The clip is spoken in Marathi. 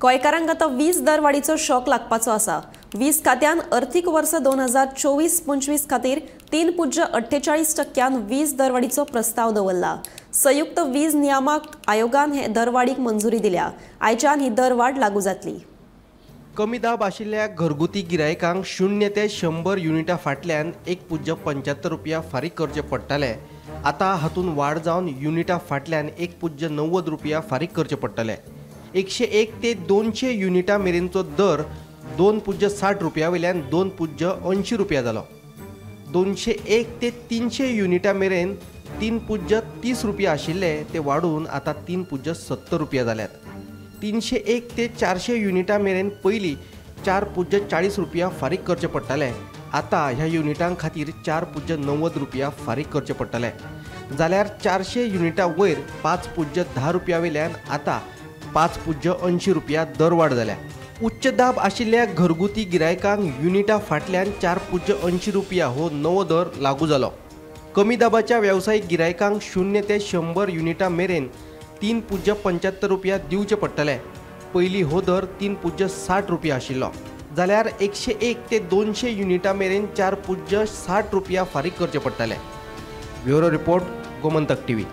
गोंयकारांक आतां वीज दरवाडीचो शॉक लागपाचो आसा। वीज खात्यान अर्थीक वर्स 2024-25 खातीर 3.48% वीज दरवाडीचो प्रस्ताव दवरला। संयुक्त वीज नियामक आयोगान हे दरवाडीक मंजुरी दिल्या। आयच्यान ही दरवाड लागू जातली। कमी दाब आशिल्ल्या घरगुती गिरायकांक 0 ते 100 युनिटां फाटल्यान 1.75 रुपया फारीक करचे पडटले। आता हातून वाड जावन युनिटां फाटल्यान 1.90 रुपया फारीक करचे पडटले। 101 ते 200 युनिटां मेरेनचो दर 2.60 रुपया वयल्यान 2.80 रुपया जालो। 201 ते 300 युनिटां मेरेन 3.30 रुपया आशिल्ले ते वाडून आता 3.70 रुपया जाल्यात। 301 ते 400 युनिटां मेरेन पयलीं 4.40 रुपया फारीक करचे पडटले। आता ह्या युनिटां खातीर 4.90 रुपया फारीक करचे पडटले। जाल्यार 400 युनिटां वयर 5.10 रुपया वयल्यान आता 5.80 रुपया दरवाड जाल्या। उच्च दाब आशिल्ल्या घरगुती गिरायकांक युनिटां फाटल्यान 4.80 रुपया हो नवो दर लागू जालो। कमी दाबाच्या व्यावसायिक गिरायकांक 0 ते 100 युनिटां मेरेन 3.75 रुपया दिवचे पडटले। पयलीं हो दर 3.60 रुपया आशिल्लो। जाल्यार 101 ते 200 युनिटां मेरेन 4.60 रुपया फारीक करचे पडटले। Bureau report, Gomantak TV.